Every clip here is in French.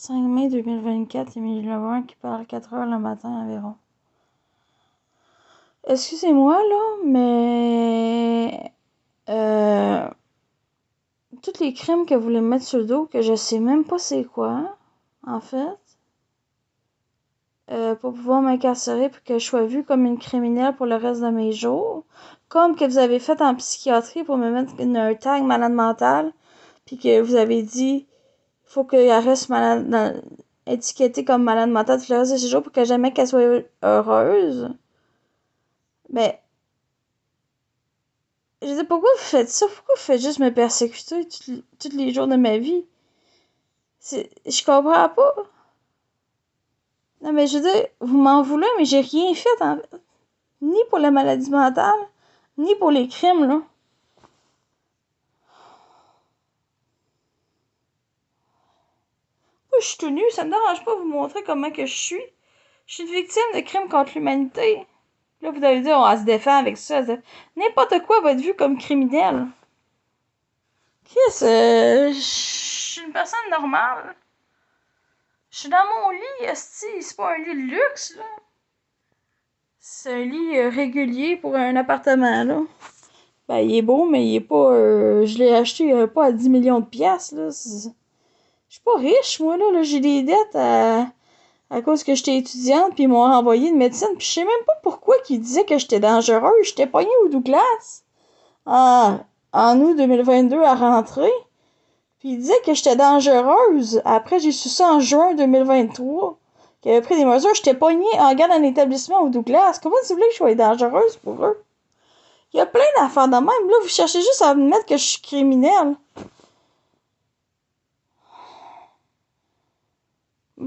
5 mai 2024, Émilie Lebrun qui parle 4 heures le matin environ. Excusez-moi, là, mais... tous les crimes que vous voulez me mettre sur le dos, que je sais même pas c'est quoi, en fait, pour pouvoir m'incarcérer pour que je sois vue comme une criminelle pour le reste de mes jours, comme que vous avez fait en psychiatrie pour me mettre un tag malade mental, puis que vous avez dit faut qu'elle reste malade, étiquetée comme malade mentale tout le reste de ses jours pour que jamais qu'elle soit heureuse. Mais je dis pourquoi vous faites ça? Pourquoi vous faites juste me persécuter tous les jours de ma vie? Je comprends pas. Non, mais je veux dire, vous m'en voulez, mais j'ai rien fait, ni pour la maladie mentale, ni pour les crimes, là. Moi, je suis tout nue, ça me dérange pas de vous montrer comment que je suis. Je suis une victime de crimes contre l'humanité. Là, vous allez dire, on se défend avec ça. N'importe quoi va être vu comme criminel. Chris, je suis une personne normale. Je suis dans mon lit, esti. C'est pas un lit de luxe, là. C'est un lit régulier pour un appartement, là. Ben, il est beau, mais il est pas... je l'ai acheté pas à 10 millions de piastres, là. Je suis pas riche, moi, là. J'ai des dettes à cause que j'étais étudiante, puis ils m'ont envoyé de médecine. Puis je sais même pas pourquoi qu'ils disaient que j'étais dangereuse. J'étais pognée au Douglas en août 2022 à rentrer. Puis ils disaient que j'étais dangereuse. Après, j'ai su ça en juin 2023. Qu'ils avaient pris des mesures. J'étais pognée en garde en établissement au Douglas. Comment vous voulez que je sois dangereuse pour eux? Il y a plein d'affaires de même. Là, vous cherchez juste à me mettre que je suis criminelle.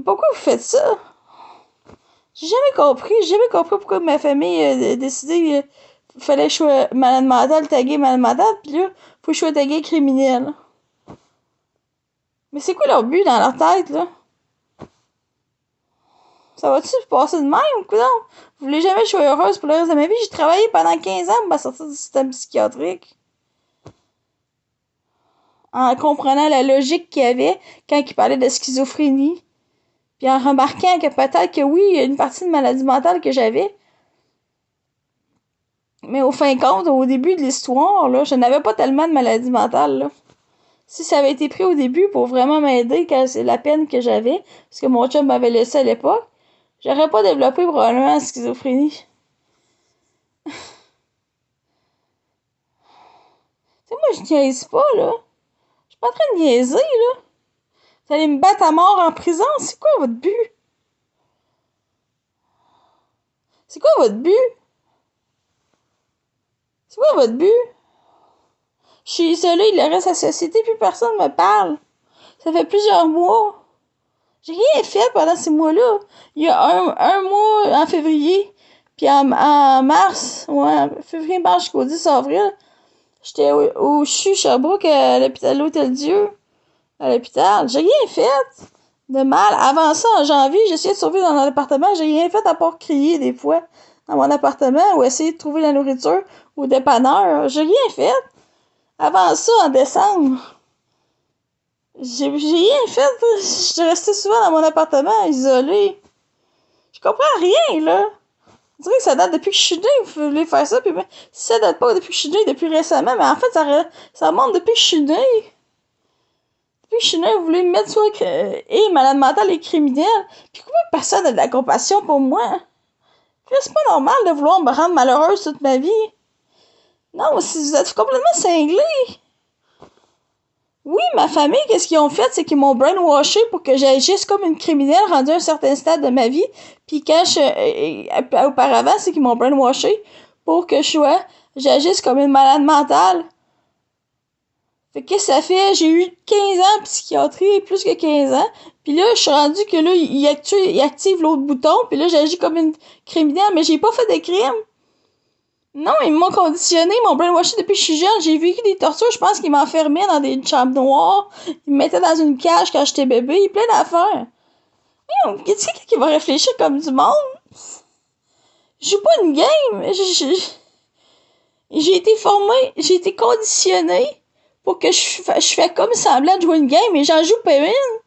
Pourquoi vous faites ça? J'ai jamais compris pourquoi ma famille a décidé qu'il fallait que je sois malade mentale, taguée malade mentale, pis là, faut que je sois taguée criminelle. Mais c'est quoi leur but dans leur tête, là? Ça va-tu se passer de même, coudonc? Vous voulez jamais que je sois heureuse pour le reste de ma vie? J'ai travaillé pendant 15 ans pour me sortir du système psychiatrique. En comprenant la logique qu'il y avait quand il parlait de schizophrénie. Puis en remarquant que peut-être que oui, il y a une partie de maladie mentale que j'avais. Mais au fin compte, au début de l'histoire, là, je n'avais pas tellement de maladie mentale, là. Si ça avait été pris au début pour vraiment m'aider quand c'est la peine que j'avais, parce que mon chum m'avait laissé à l'époque, j'aurais pas développé probablement la schizophrénie. Tu sais, moi, je niaise pas, là. Je suis pas en train de niaiser, là. Vous allez me battre à mort en prison? C'est quoi votre but? C'est quoi votre but? C'est quoi votre but? Je suis isolée, le reste de la société, plus personne me parle. Ça fait plusieurs mois. J'ai rien fait pendant ces mois-là. Il y a un mois en février, puis en mars, ouais, février, mars jusqu'au 10 avril, j'étais au CHU Sherbrooke à l'hôtel Dieu, à l'hôpital. J'ai rien fait de mal. Avant ça, en janvier, j'essayais de survivre dans mon appartement. J'ai rien fait à part crier des fois dans mon appartement ou essayer de trouver la nourriture au dépanneur. J'ai rien fait. Avant ça, en décembre, j'ai rien fait. J'étais restée souvent dans mon appartement, isolée. Je comprends rien, là. On dirait que ça date depuis que je suis née, vous voulez faire ça, puis si ça date pas depuis que je suis née, depuis récemment, mais en fait, ça remonte depuis que je suis née. Depuis que je suis née, vous voulez me mettre soit malade mentale et criminelle. Puis pourquoi personne n'a de la compassion pour moi? C'est pas normal de vouloir me rendre malheureuse toute ma vie. Non, si vous êtes complètement cinglés. Oui, ma famille, qu'est-ce qu'ils ont fait? C'est qu'ils m'ont brainwashé pour que j'agisse comme une criminelle rendue à un certain stade de ma vie. Puis auparavant, c'est qu'ils m'ont brainwashé pour que j'agisse comme une malade mentale. Fait que qu'est-ce que ça fait? J'ai eu 15 ans en psychiatrie, plus que 15 ans. Puis là, je suis rendue que là, il active l'autre bouton. Puis là, j'agis comme une criminelle, mais j'ai pas fait de crime. Non, ils m'ont conditionné, ils m'ont brainwashé depuis que je suis jeune. J'ai vécu des tortures. Je pense qu'ils m'enfermaient dans des chambres noires. Ils me mettaient dans une cage quand j'étais bébé. Il y a plein d'affaires. Mais qu'est-ce qui va réfléchir comme du monde? Je joue pas une game. J'ai été formée, j'ai été conditionnée pour que je fais comme semblant de jouer une game, mais j'en joue pas une.